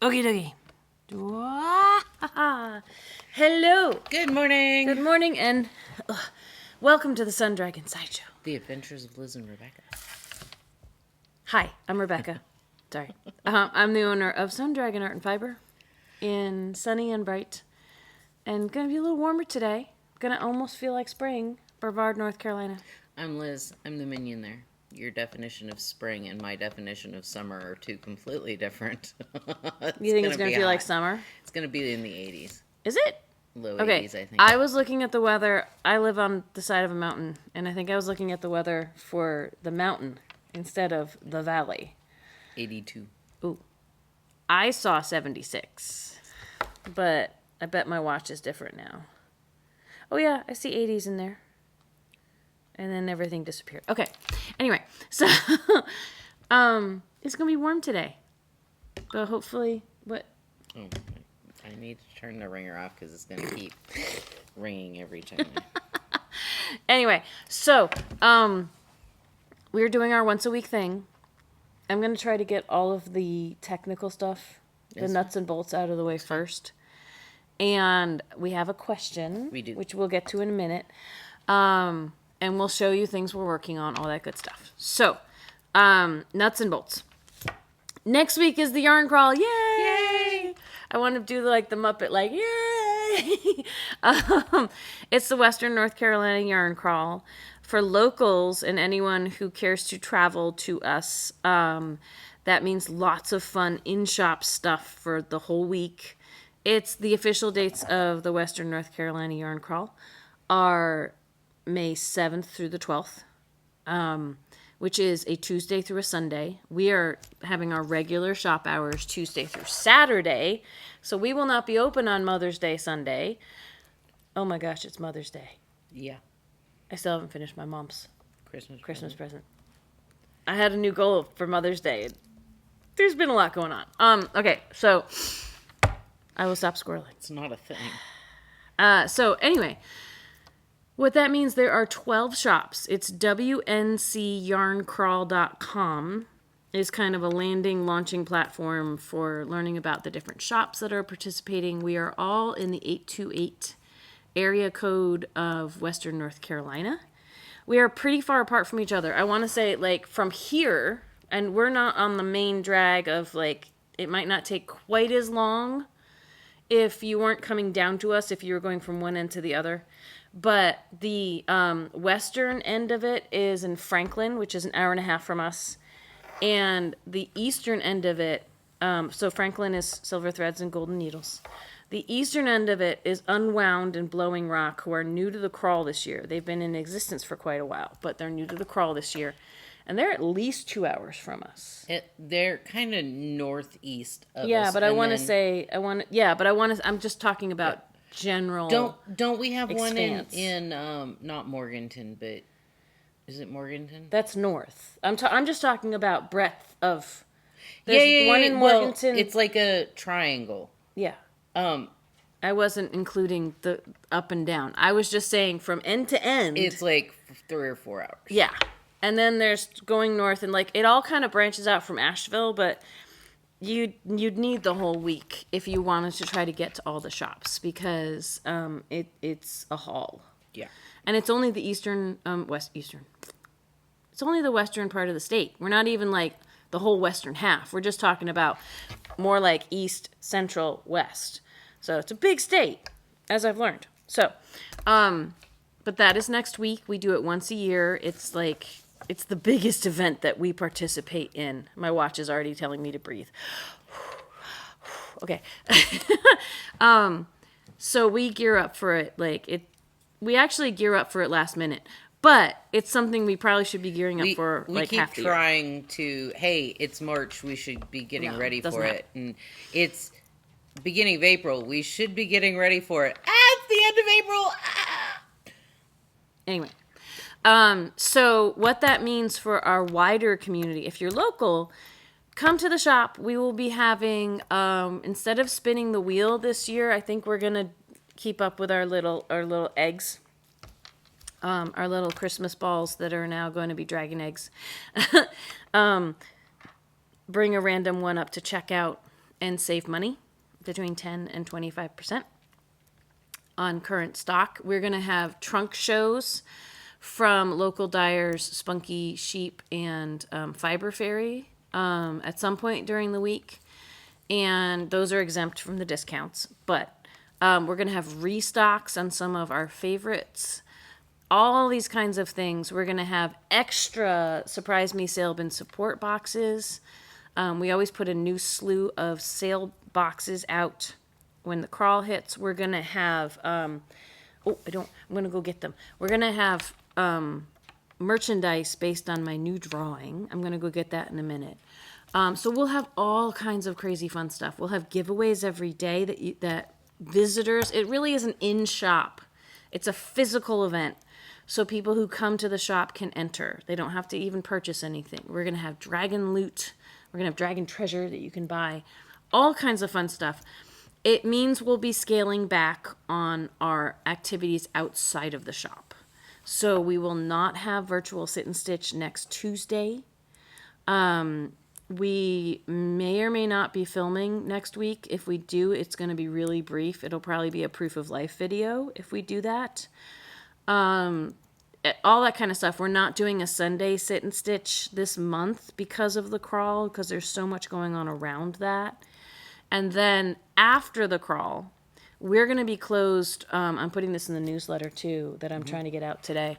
Okie dokie. Hello. Good morning. Good morning and welcome to the Sun Dragon Sideshow. The Adventures of Liz and Rebecca. Hi, I'm Rebecca. Sorry. I'm the owner of Sun Dragon Art and Fiber in sunny and bright. And going to be a little warmer today. Going to almost feel like spring. Brevard, North Carolina. I'm Liz. I'm the Minion there. Your definition of spring and my definition of summer are two completely different. You think it's going to feel like summer? It's going to be in the 80s. Is it? Low Okay. 80s, I think. I was looking at the weather. I live on the side of a mountain, and I think I was looking at the weather for the mountain instead of the valley. 82. Ooh. I saw 76, but I bet my watch is different now. Oh, yeah, I see 80s in there. And then everything disappeared. Okay. Anyway, so it's going to be warm today. But hopefully, what? Oh, I need to turn the ringer off because it's going to keep ringing every time. Anyway, so we're doing our once a week thing. I'm going to try to get all of the technical stuff, the nuts and bolts out of the way first. And we have a question, We do. which we'll get to in a minute. And we'll show you things we're working on, all that good stuff. So, nuts and bolts. Next week is the yarn crawl. Yay! Yay! I want to do like the Muppet, like, yay! It's the Western North Carolina Yarn Crawl. For locals and anyone who cares to travel to us, that means lots of fun in-shop stuff for the whole week. It's the official dates of the Western North Carolina Yarn Crawl are May 7th through the 12th, which is a Tuesday through a Sunday. We are having our regular shop hours Tuesday through Saturday, so we will not be open on Mother's Day Sunday. Oh my gosh, it's Mother's Day. Yeah. I still haven't finished my mom's Christmas present. I had a new goal for Mother's Day. There's been a lot going on. Okay, so I will stop squirreling. It's not a thing. So anyway, what that means, there are 12 shops. It's WNCYarnCrawl.com is kind of a launching platform for learning about the different shops that are participating. We are all in the 828 area code of Western North Carolina. We are pretty far apart from each other. I want to say, like, from here, and we're not on the main drag of, like, it might not take quite as long if you weren't coming down to us, if you were going from one end to the other. But the western end of it is in Franklin, which is an hour and a half from us. And the eastern end of it, so Franklin is Silver Threads and Golden Needles. The eastern end of it is Unwound and Blowing Rock, who are new to the crawl this year. They've been in existence for quite a while, but they're new to the crawl this year. And they're at least 2 hours from us. They're kind of northeast of us. Yeah, but I'm just talking about general. Don't we have expanse. one in not Morganton, but is it Morganton? That's north. I'm just talking about breadth of. There's one in Morganton. Well, it's like a triangle. Yeah. I wasn't including the up and down. I was just saying from end to end. It's like 3 or 4 hours. Yeah. And then there's going north, and like it all kind of branches out from Asheville, but you'd need the whole week if you wanted to try to get to all the shops because it's a haul. Yeah. And it's only the eastern. It's only the western part of the state. We're not even like the whole western half. We're just talking about more like east, central, west. So it's a big state, as I've learned. So, but that is next week. We do it once a year. It's the biggest event that we participate in. My watch is already telling me to breathe. Okay. So we gear up for it. We actually gear up for it last minute. But it's something we probably should be gearing up for like half the year. We keep trying to, hey, it's March, we should be getting ready for it. And it's beginning of April, we should be getting ready for it. It's the end of April. Anyway, so what that means for our wider community, if you're local, come to the shop. We will be having, instead of spinning the wheel this year, I think we're going to keep up with our little eggs. Our little Christmas balls that are now going to be dragon eggs. Bring a random one up to check out and save money between 10 and 25% on current stock. We're going to have trunk shows from local dyers, Spunky Sheep and Fiber Fairy at some point during the week. And those are exempt from the discounts. But we're going to have restocks on some of our favorites. All these kinds of things. We're going to have extra Surprise Me Sale Bin support boxes. We always put a new slew of sale boxes out when the crawl hits. We're going to have, I'm going to go get them. We're going to have merchandise based on my new drawing. I'm going to go get that in a minute. So we'll have all kinds of crazy fun stuff. We'll have giveaways every day that visitors, it really is an in-shop. It's a physical event. So people who come to the shop can enter. They don't have to even purchase anything. We're going to have dragon loot. We're going to have dragon treasure that you can buy. All kinds of fun stuff. It means we'll be scaling back on our activities outside of the shop. So we will not have virtual sit and stitch next Tuesday. We may or may not be filming next week. If we do, it's going to be really brief. It'll probably be a proof of life video if we do that. All that kind of stuff. We're not doing a Sunday sit and stitch this month because of the crawl, because there's so much going on around that. And then after the crawl, we're going to be closed. I'm putting this in the newsletter too that I'm trying to get out today.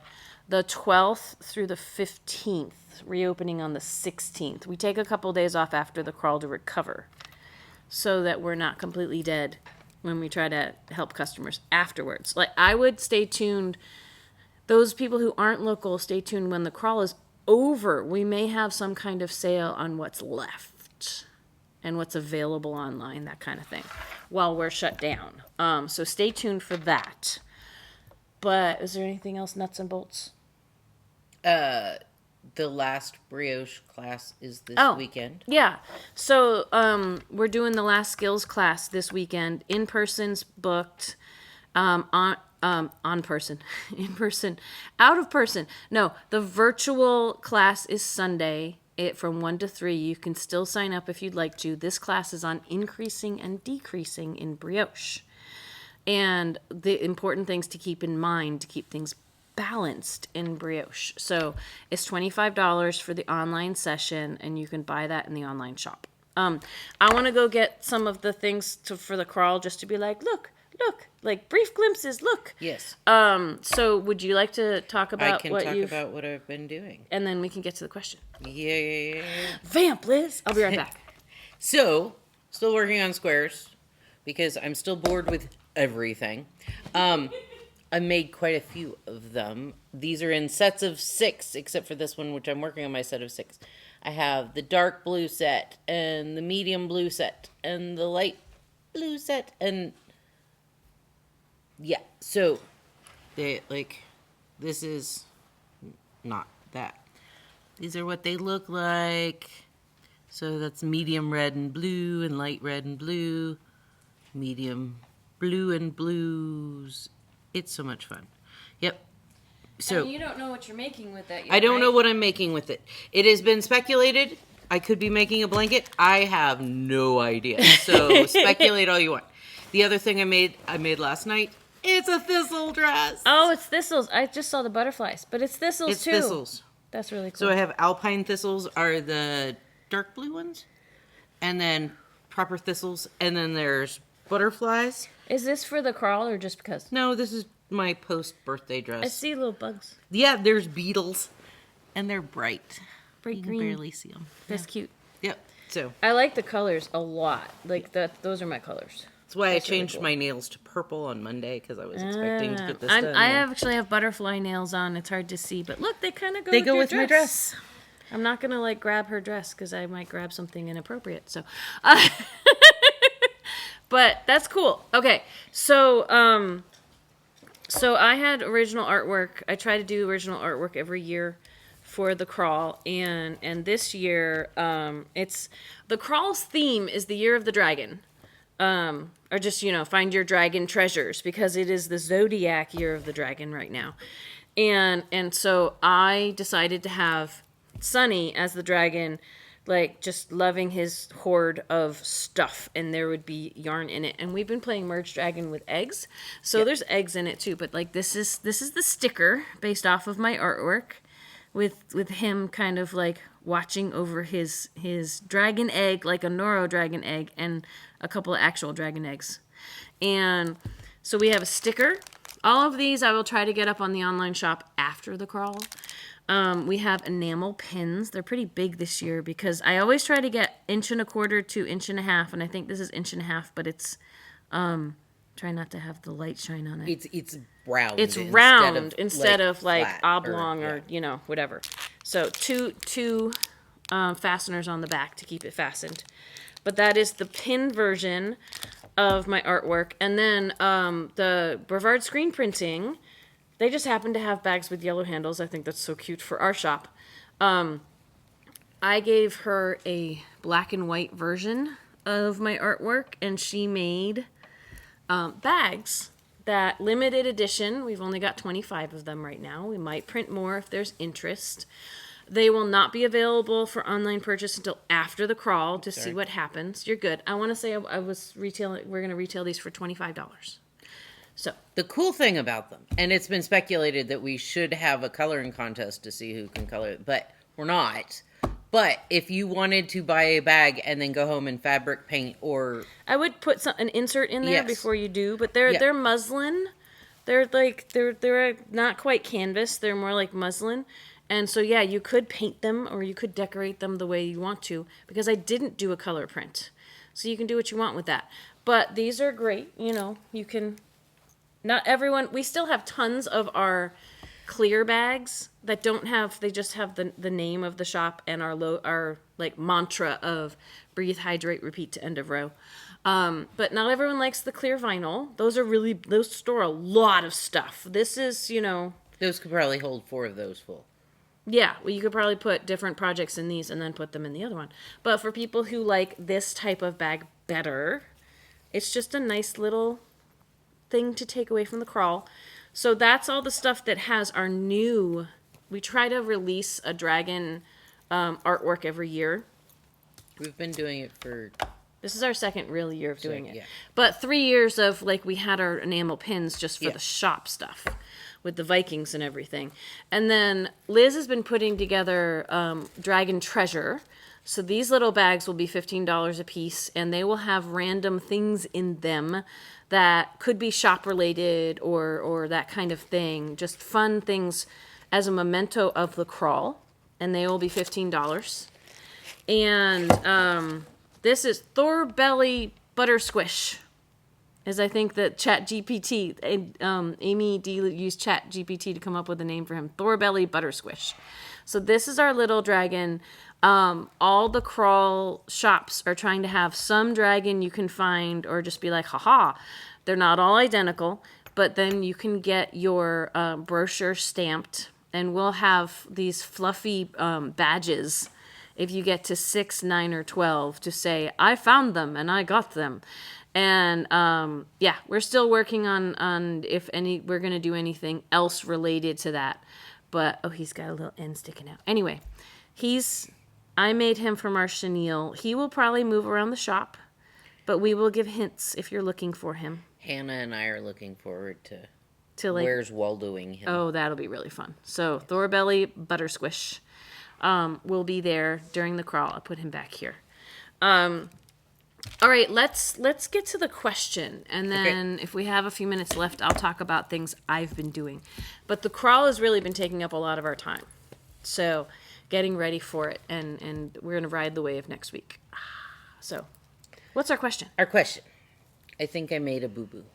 The 12th through the 15th, reopening on the 16th. We take a couple days off after the crawl to recover so that we're not completely dead when we try to help customers afterwards. Like, I would stay tuned. Those people who aren't local, stay tuned when the crawl is over. We may have some kind of sale on what's left and what's available online, that kind of thing, while we're shut down. So stay tuned for that. But is there anything else nuts and bolts? The last brioche class is this weekend. Yeah. So we're doing the last skills class this weekend. In person's booked. On person. In person. Out of person. No, the virtual class is Sunday. From 1 to 3. You can still sign up if you'd like to. This class is on increasing and decreasing in brioche. And the important things to keep in mind to keep things balanced in brioche. So it's $25 for the online session, and you can buy that in the online shop. I want to go get some of the things for the crawl just to be like, look, like brief glimpses, look. Yes. So would you like to talk about about what I've been doing. And then we can get to the question. Yeah. Vamp, Liz. I'll be right back. So, still working on squares because I'm still bored with everything. I made quite a few of them. These are in sets of 6, except for this one, which I'm working on my set of 6. I have the dark blue set, and the medium blue set, and the light blue set, and yeah, so this is not that. These are what they look like. So that's medium red and blue, and light red and blue, medium blue and blues. It's so much fun. Yep. So and you don't know what you're making with that yet, I don't right? know what I'm making with it. It has been speculated I could be making a blanket. I have no idea. So speculate all you want. The other thing I made last night, it's a thistle dress. Oh, it's thistles. I just saw the butterflies, but it's thistles too. It's thistles. That's really cool. So I have alpine thistles are the dark blue ones, and then proper thistles, and then there's butterflies. Is this for the crawl or just because? No, this is my post-birthday dress. I see little bugs. Yeah, there's beetles, and they're bright. Bright you green. can barely see them. That's cute. Yep. So I like the colors a lot. Like those are my colors. that's why That's I changed really cool. my nails to purple on Monday because I was expecting to get this done. I actually have butterfly nails on. It's hard to see, but look, they kind of go. They with go your with my dress. I'm not gonna like grab her dress because I might grab something inappropriate. So, but that's cool. Okay, so I had original artwork. I try to do original artwork every year for the crawl, and this year it's the crawl's theme is the year of the dragon. Or just, find your dragon treasures because it is the zodiac year of the dragon right now. And so I decided to have Sunny as the dragon like just loving his hoard of stuff, and there would be yarn in it. And we've been playing Merge Dragon with eggs, so there's eggs in it too. But like this is the sticker based off of my artwork, with him kind of like watching over his dragon egg, like a Noro dragon egg, and a couple of actual dragon eggs. And so we have a sticker. All of these I will try to get up on the online shop after the crawl. We have enamel pins. They're pretty big this year because I always try to get 1.25 to 1.5 inches, and I think this is 1.5 inches, but it's try not to have the light shine on it. It's round. It's round instead of like flat oblong or whatever. So two fasteners on the back to keep it fastened. But that is the pin version of my artwork. And then the Brevard screen printing, they just happen to have bags with yellow handles. I think that's so cute for our shop. I gave her a black and white version of my artwork, and she made bags that limited edition. We've only got 25 of them right now. We might print more if there's interest. They will not be available for online purchase until after the crawl to see what happens. You're good. I want to say I was retailing. We're going to retail these for $25. So the cool thing about them, and it's been speculated that we should have a coloring contest to see who can color it, but we're not. But if you wanted to buy a bag and then go home and fabric paint, or I would put an insert in there Yes. before you do. But they're muslin. They're like they're not quite canvas. They're more like muslin. And so, yeah, you could paint them or you could decorate them the way you want to, because I didn't do a color print. So you can do what you want with that. But these are great. You know, you can, not everyone, we still have tons of our clear bags that don't have, they just have the name of the shop and our like mantra of breathe, hydrate, repeat to end of row. But not everyone likes the clear vinyl. Those store a lot of stuff. This is, those could probably hold 4 of those full. Yeah, well, you could probably put different projects in these and then put them in the other one. But for people who like this type of bag better, it's just a nice little thing to take away from the crawl. So that's all the stuff that has our new... We try to release a dragon artwork every year. We've been doing it for... This is our second real year of doing it. Yeah. But 3 years of, like, we had our enamel pins just for the shop stuff with the Vikings and everything. And then Liz has been putting together Dragon Treasure. So these little bags will be $15 a piece, and they will have random things in them that could be shop related or that kind of thing. Just fun things as a memento of the crawl, and they will be $15. And this is Thor Belly Butter Squish. As I think that ChatGPT, Amy D used ChatGPT to come up with a name for him. Thor Belly Butter Squish. So this is our little dragon. All the crawl shops are trying to have some dragon you can find, or just be like, haha. They're not all identical, but then you can get your brochure stamped, and we'll have these fluffy badges if you get to 6, 9, or 12 to say, I found them and I got them. And we're still working on if we're going to do anything else related to that. But, he's got a little end sticking out. Anyway, I made him from our chenille. He will probably move around the shop, but we will give hints if you're looking for him. Hannah and I are looking forward to like, Where's Waldoing him. Oh, that'll be really fun. So Thor Belly Butter Squish will be there during the crawl. I'll put him back here. All right, let's get to the question, and then if we have a few minutes left, I'll talk about things I've been doing. But the crawl has really been taking up a lot of our time, so getting ready for it, and we're gonna ride the wave next week. So, what's our question? Our question. I think I made a boo-boo.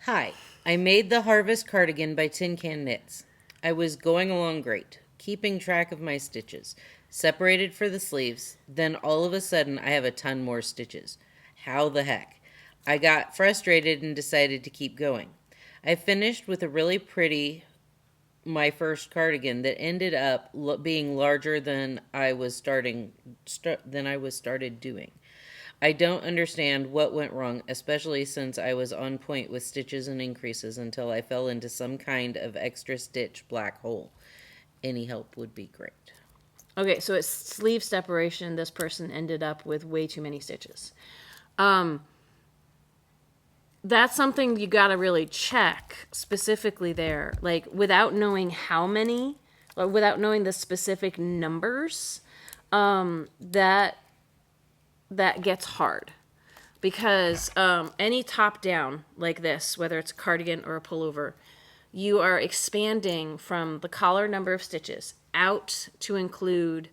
Hi, I made the Harvest Cardigan by Tin Can Knits. I was going along great, keeping track of my stitches. Separated for the sleeves, then all of a sudden I have a ton more stitches. How the heck? I got frustrated and decided to keep going. I finished with a really pretty, my first cardigan that ended up being larger than I was started doing. I don't understand what went wrong, especially since I was on point with stitches and increases until I fell into some kind of extra stitch black hole. Any help would be great. Okay, so it's sleeve separation. This person ended up with way too many stitches. That's something you got to really check specifically there. Like, without knowing how many, or without knowing the specific numbers, that gets hard. Because any top down like this, whether it's a cardigan or a pullover, you are expanding from the collar number of stitches out to include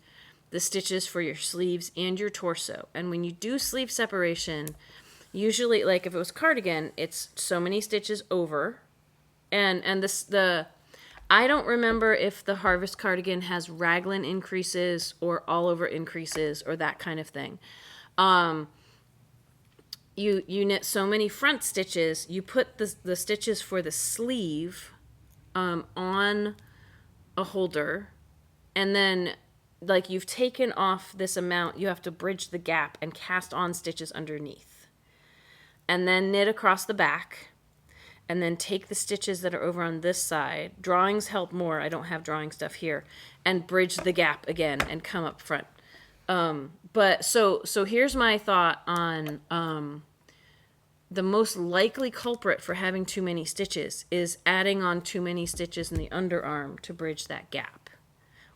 the stitches for your sleeves and your torso. And when you do sleeve separation, usually, like if it was cardigan, it's so many stitches over. And I don't remember if the Harvest cardigan has raglan increases or all over increases or that kind of thing. You knit so many front stitches, you put the stitches for the sleeve on a holder, and then like you've taken off this amount, you have to bridge the gap and cast on stitches underneath. And then knit across the back, and then take the stitches that are over on this side. Drawings help more, I don't have drawing stuff here, and bridge the gap again and come up front. But so here's my thought on the most likely culprit for having too many stitches is adding on too many stitches in the underarm to bridge that gap,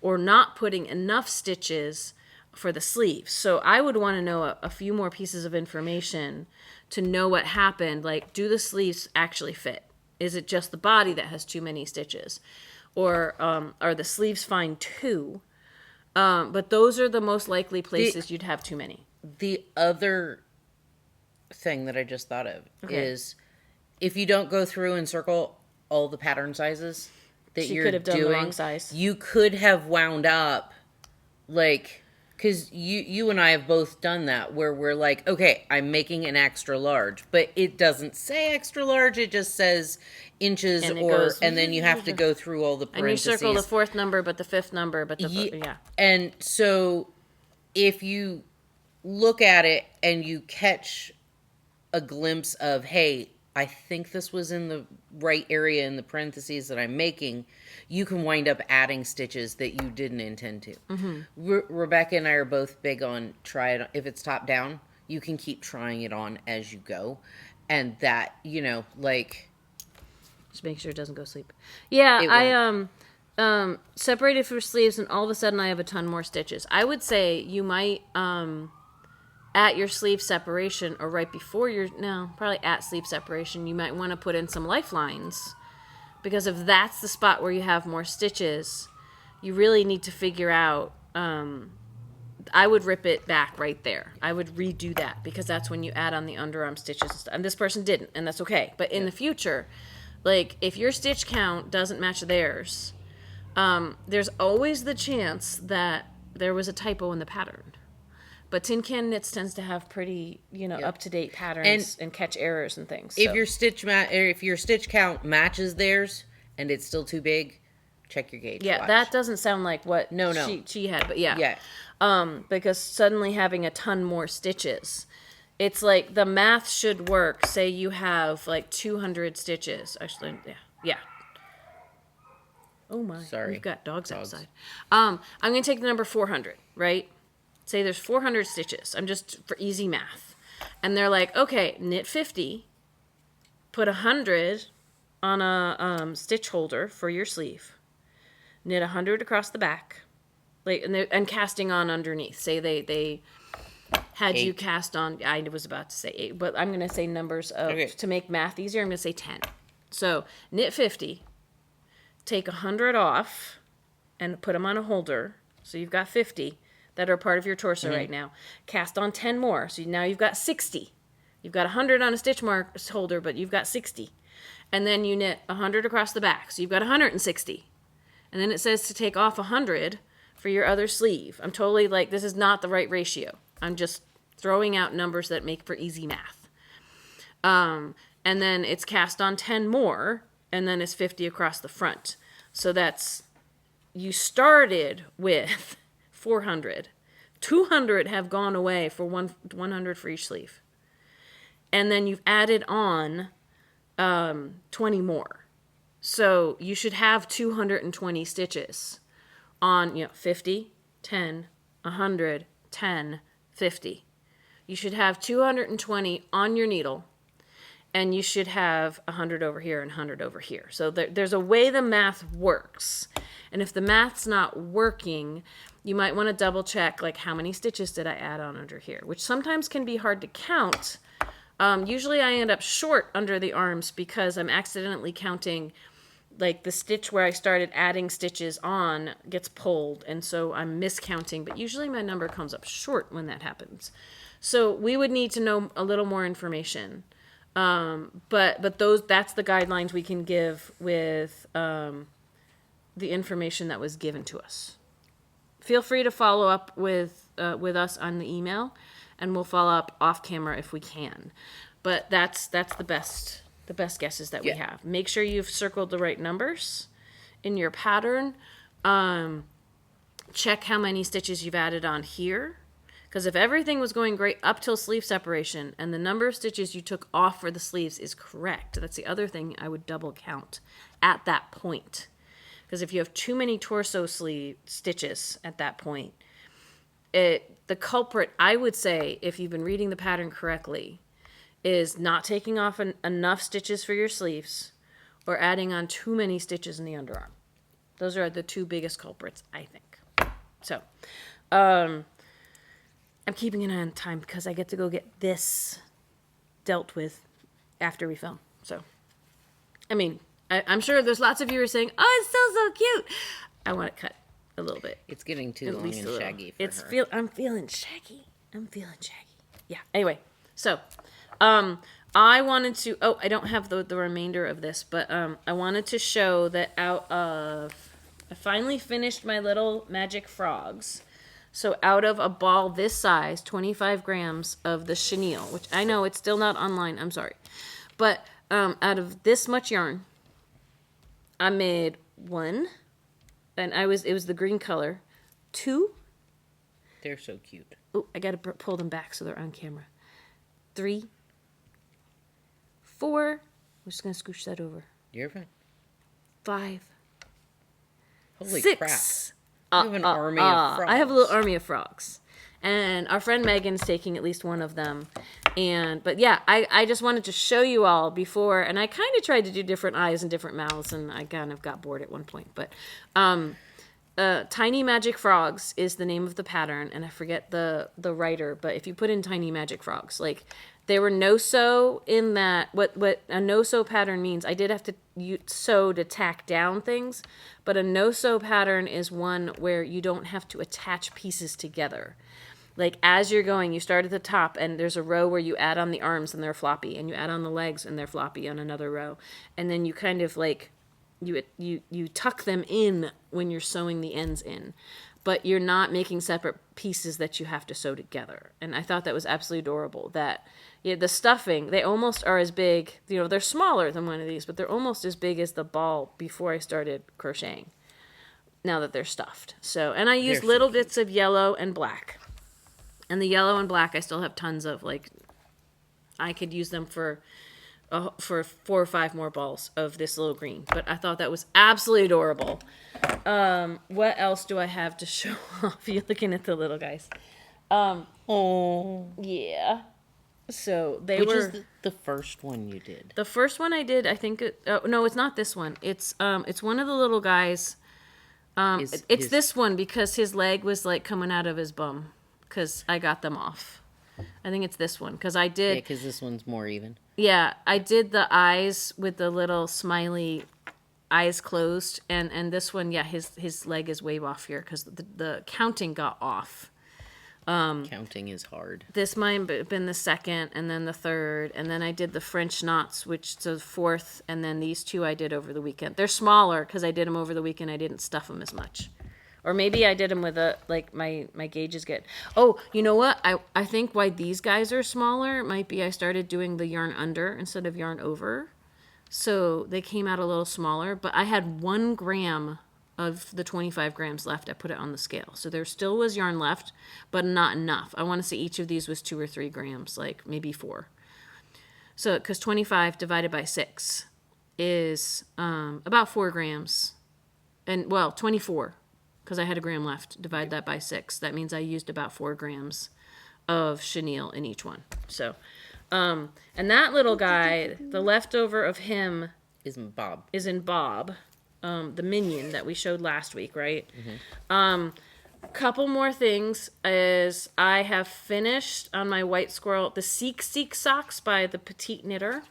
or not putting enough stitches for the sleeves. So I would want to know a few more pieces of information to know what happened. Like, do the sleeves actually fit? Is it just the body that has too many stitches? Or are the sleeves fine too? But those are the most likely places you'd have too many. The other thing that I just thought of is if you don't go through and circle all the pattern sizes that She you're could have done doing, the wrong size. you could have wound up like, because you and I have both done that where we're like, okay, I'm making an extra large, but it doesn't say extra large, it just says inches, and then you have to go through all the parentheses. And you circle the fourth number, but the fifth number, but yeah. And so if you look at it and you catch a glimpse of, hey, I think this was in the right area in the parentheses that I'm making, you can wind up adding stitches that you didn't intend to. Mm-hmm. Rebecca and I are both big on try it. If it's top down, you can keep trying it on as you go. And that, like... Just make sure it doesn't go sleep. Yeah, I separated for sleeves, and all of a sudden I have a ton more stitches. I would say you might... at your sleeve separation, or right before probably at sleeve separation, you might want to put in some lifelines, because if that's the spot where you have more stitches, you really need to figure out, I would rip it back right there. I would redo that, because that's when you add on the underarm stitches and stuff. And this person didn't, and that's okay. But in the future, like, if your stitch count doesn't match theirs, there's always the chance that there was a typo in the pattern. But Tin Can Knits tends to have pretty, up-to-date patterns and catch errors and things. If your stitch count matches theirs and it's still too big, check your gauge. Yeah, that doesn't sound like what she had, but yeah. Because suddenly having a ton more stitches, it's like the math should work. Say you have like 200 stitches. Actually, yeah. Oh my! Sorry, we've got dogs outside. I'm gonna take the number 400, right? Say there's 400 stitches. I'm just for easy math. And they're like, okay, knit 50, put 100 on a stitch holder for your sleeve, knit 100 across the back, like, and casting on underneath. Say they had 8. You cast on, I was about to say 8, but I'm going to say numbers to make math easier. I'm going to say 10. So knit 50, take 100 off and put them on a holder. So you've got 50. That are part of your torso right now. Cast on 10 more. So now you've got 60. You've got 100 on a stitch mark holder, but you've got 60. And then you knit 100 across the back. So you've got 160. And then it says to take off 100 for your other sleeve. I'm totally like, this is not the right ratio. I'm just throwing out numbers that make for easy math. And then it's cast on 10 more, and then it's 50 across the front. So that's, you started with 400. 200 have gone away for 100 for each sleeve. And then you've added on 20 more. So you should have 220 stitches on 50, 10, 100, 10, 50. You should have 220 on your needle, and you should have 100 over here and 100 over here. So there's a way the math works. And if the math's not working, you might want to double check, like, how many stitches did I add on under here, which sometimes can be hard to count. Usually I end up short under the arms because I'm accidentally counting, like, the stitch where I started adding stitches on gets pulled, and so I'm miscounting, but usually my number comes up short when that happens. So we would need to know a little more information. But that's the guidelines we can give with the information that was given to us. Feel free to follow up with us on the email, and we'll follow up off camera if we can. But that's the best guesses that we have. Make sure you've circled the right numbers in your pattern. Check how many stitches you've added on here. Because if everything was going great up till sleeve separation and the number of stitches you took off for the sleeves is correct, that's the other thing I would double count at that point. Because if you have too many torso sleeve stitches at that point, the culprit, I would say, if you've been reading the pattern correctly, is not taking off enough stitches for your sleeves or adding on too many stitches in the underarm. Those are the two biggest culprits, I think. So, I'm keeping an eye on time because I get to go get this dealt with after we film. So, I mean, I'm sure there's lots of you who are saying, "Oh, it's still so cute." I want it cut a little bit. It's getting too long and shaggy for her. I'm feeling shaggy. Yeah. Anyway, so I wanted to. Oh, I don't have the remainder of this, but I wanted to show that I finally finished my little magic frogs. So out of a ball this size, 25 grams of the chenille, which I know it's still not online, I'm sorry. But out of this much yarn, I made 1, and it was the green color, 2. They're so cute. Oh, I got to pull them back so they're on camera. 3, 4, I'm just going to scooch that over. You're fine. 5, Holy 6. crap. You have an army of frogs. I have a little army of frogs. And our friend Megan's taking at least one of them. But yeah, I just wanted to show you all before, and I kind of tried to do different eyes and different mouths, and I kind of got bored at one point. But Tiny Magic Frogs is the name of the pattern, and I forget the writer, but if you put in Tiny Magic Frogs, like, they were no-sew in that, what a no-sew pattern means, I did have to sew to tack down things, but a no-sew pattern is one where you don't have to attach pieces together. Like, as you're going, you start at the top, and there's a row where you add on the arms, and they're floppy, and you add on the legs, and they're floppy on another row, and then you kind of, like, you tuck them in when you're sewing the ends in, but you're not making separate pieces that you have to sew together. And I thought that was absolutely adorable. That the stuffing, they almost are as big, they're smaller than one of these, but they're almost as big as the ball before I started crocheting, now that they're stuffed. So, and I used little bits of yellow and black. And the yellow and black I still have tons of. Like, I could use them for 4 or 5 more balls of this little green. But I thought that was absolutely adorable. What else do I have to show off? You're looking at the little guys. Oh. Yeah. So Which is the first one you did? The first one I did, I think... no, it's not this one. It's one of the little guys. It's this one because his leg was, like, coming out of his bum. Because I got them off. I think it's this one. Because I did... Yeah, because this one's more even. Yeah, I did the eyes with the little smiley eyes closed. And this one, yeah, his leg is way off here. Because the counting got off. Counting is hard. This might have been the second, and then the third, and then I did the French knots, which is the fourth, and then these 2 I did over the weekend. They're smaller because I did them over the weekend. I didn't stuff them as much. Or maybe I did them with my gauges get... Oh, you know what? I think why these guys are smaller might be I started doing the yarn under instead of yarn over. So they came out a little smaller, but I had 1 gram of the 25 grams left. I put it on the scale. So there still was yarn left, but not enough. I want to say each of these was 2 or 3 grams, like maybe 4. So, because 25 divided by 6 is about 4 grams. And, well, 24. because I had a gram left. Divide that by 6. That means I used about 4 grams of chenille in each one. So, and that little guy, the leftover of him Is Bob. is in Bob, the Minion that we showed last week, right? Couple more things is I have finished on my white squirrel the Seek socks by the Petite Knitter.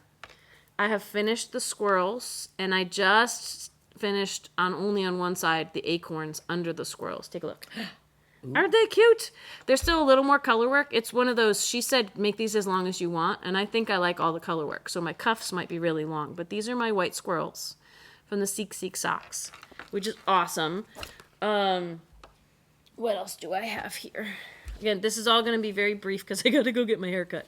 I have finished the squirrels, and I just finished only on one side the acorns under the squirrels. Take a look. Aren't they cute? There's still a little more color work. It's one of those, she said, make these as long as you want, and I think I like all the color work. So my cuffs might be really long, but these are my white squirrels from the Seek socks, which is awesome. What else do I have here? Again, this is all going to be very brief because I got to go get my hair cut.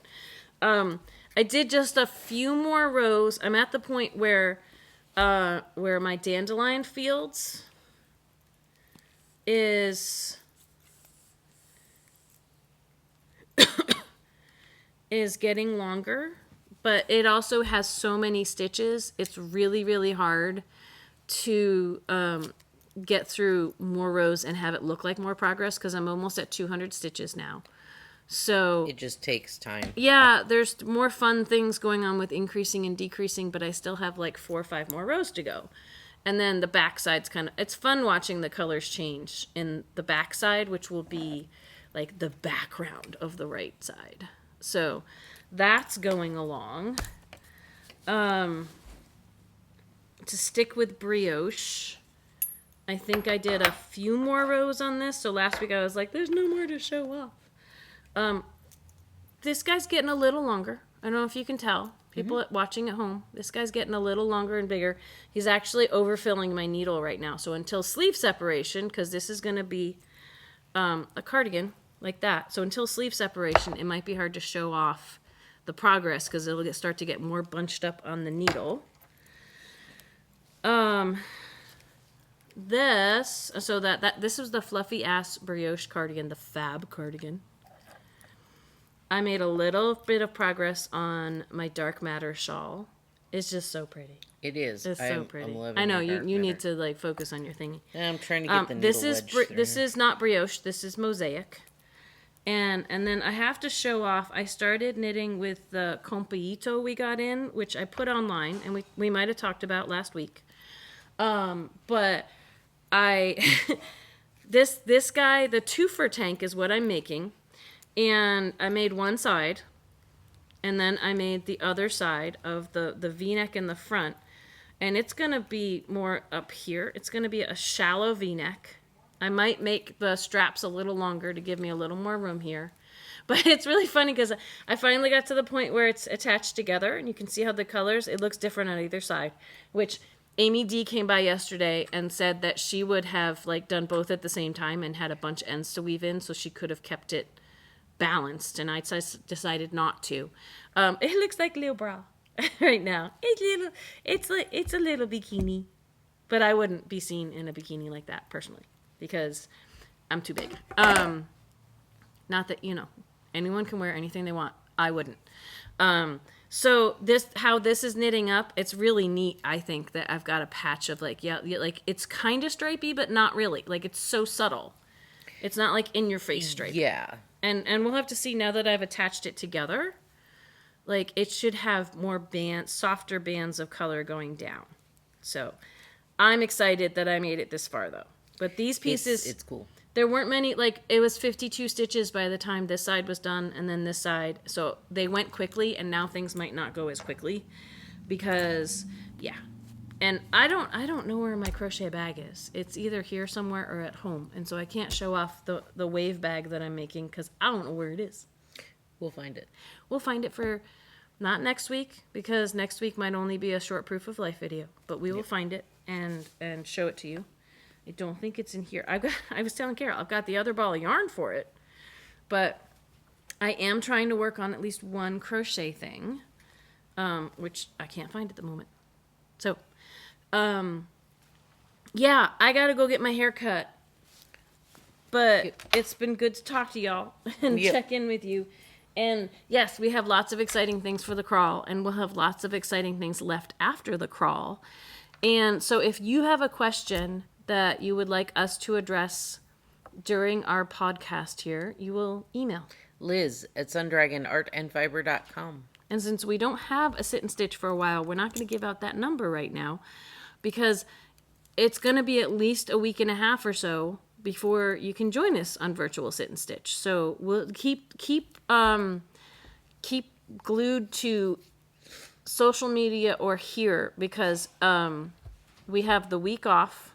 I did just a few more rows. I'm at the point where my Dandelion Fields is getting longer, but it also has so many stitches. It's really, really hard to get through more rows and have it look like more progress because I'm almost at 200 stitches now. So It just takes time. yeah, there's more fun things going on with increasing and decreasing, but I still have like 4 or 5 more rows to go. And then the back side's it's fun watching the colors change in the back side, which will be like the background of the right side. So that's going along. To stick with brioche, I think I did a few more rows on this. So last week I was like, there's no more to show off. This guy's getting a little longer. I don't know if you can tell. People watching at home, this guy's getting a little longer and bigger. He's actually overfilling my needle right now. So until sleeve separation, because this is going to be a cardigan like that. So until sleeve separation, it might be hard to show off the progress because it'll start to get more bunched up on the needle. This was the fluffy Ass Brioche Cardigan, the Fab Cardigan. I made a little bit of progress on my dark matter shawl. It's just so pretty. It is. It's so pretty. I'm loving I know the dark you matter. need to like focus on your thingy. I'm trying to get the needle This is not brioche. This is mosaic. And then I have to show off. I started knitting with the Compayito we got in, which I put online, and we might have talked about last week. But I this guy, the twofer tank is what I'm making. And I made one side, and then I made the other side of the V-neck in the front. And it's going to be more up here. It's going to be a shallow V-neck. I might make the straps a little longer to give me a little more room here. But it's really funny because I finally got to the point where it's attached together, and you can see how the colors, it looks different on either side, which Amy D came by yesterday and said that she would have like done both at the same time and had a bunch of ends to weave in so she could have kept it balanced, and I decided not to. It looks like a little bra right now. It's a little bikini, but I wouldn't be seen in a bikini like that personally because I'm too big. Not that anyone can wear anything they want. I wouldn't. So how this is knitting up, it's really neat. I think that I've got a patch of like it's kind of stripy, but not really. Like it's so subtle. It's not like in your face stripe. Yeah. And we'll have to see now that I've attached it together. Like it should have more softer bands of color going down. So I'm excited that I made it this far though. But these pieces, it's cool. There weren't many, like it was 52 stitches by the time this side was done and then this side. So they went quickly, and now things might not go as quickly because and I don't know where my crochet bag is. It's either here somewhere or at home. And so I can't show off the wave bag that I'm making because I don't know where it is. We'll find it. We'll find it for not next week because next week might only be a short proof of life video. But we will find it and show it to you. I don't think it's in here. I was telling Carol, I've got the other ball of yarn for it. But I am trying to work on at least one crochet thing, which I can't find at the moment. So, I gotta go get my hair cut. But it's been good to talk to y'all and check in with you. And yes, we have lots of exciting things for the crawl, and we'll have lots of exciting things left after the crawl. And so if you have a question that you would like us to address during our podcast here, you will email. Liz at sundragonartandfiber.com. And since we don't have a sit and stitch for a while, we're not going to give out that number right now because it's going to be at least a week and a half or so before you can join us on virtual sit and stitch. So we'll keep glued to social media or here because we have the week off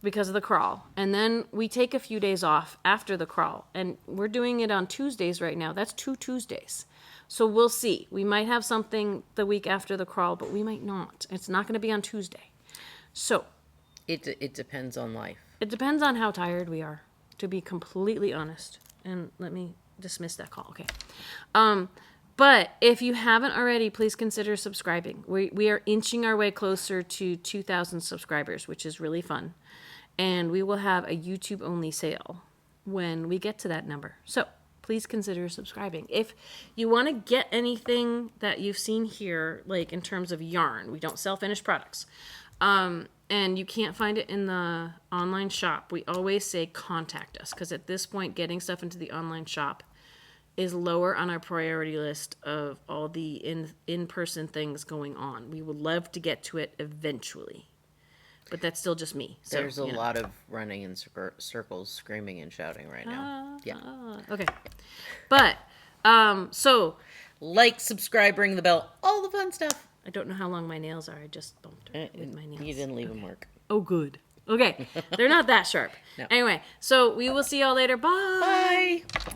because of the crawl, and then we take a few days off after the crawl, and we're doing it on Tuesdays right now. That's 2 Tuesdays. So we'll see. We might have something the week after the crawl, but we might not. It's not going to be on Tuesday. So it depends on life. It depends on how tired we are, to be completely honest. And let me dismiss that call. Okay. But if you haven't already, please consider subscribing. We are inching our way closer to 2,000 subscribers, which is really fun. And we will have a YouTube-only sale when we get to that number. So please consider subscribing. If you want to get anything that you've seen here, like in terms of yarn, we don't sell finished products, and you can't find it in the online shop, we always say contact us, because at this point, getting stuff into the online shop is lower on our priority list of all the in-person things going on. We would love to get to it eventually, but that's still just me. So, there's a lot of running in circles, screaming and shouting right now. Okay. But, so... Like, subscribe, ring the bell, all the fun stuff. I don't know how long my nails are. I just bumped with my nails. You didn't leave them work. Oh, good. Okay. They're not that sharp. No. Anyway, so we will see y'all later. Bye. Bye.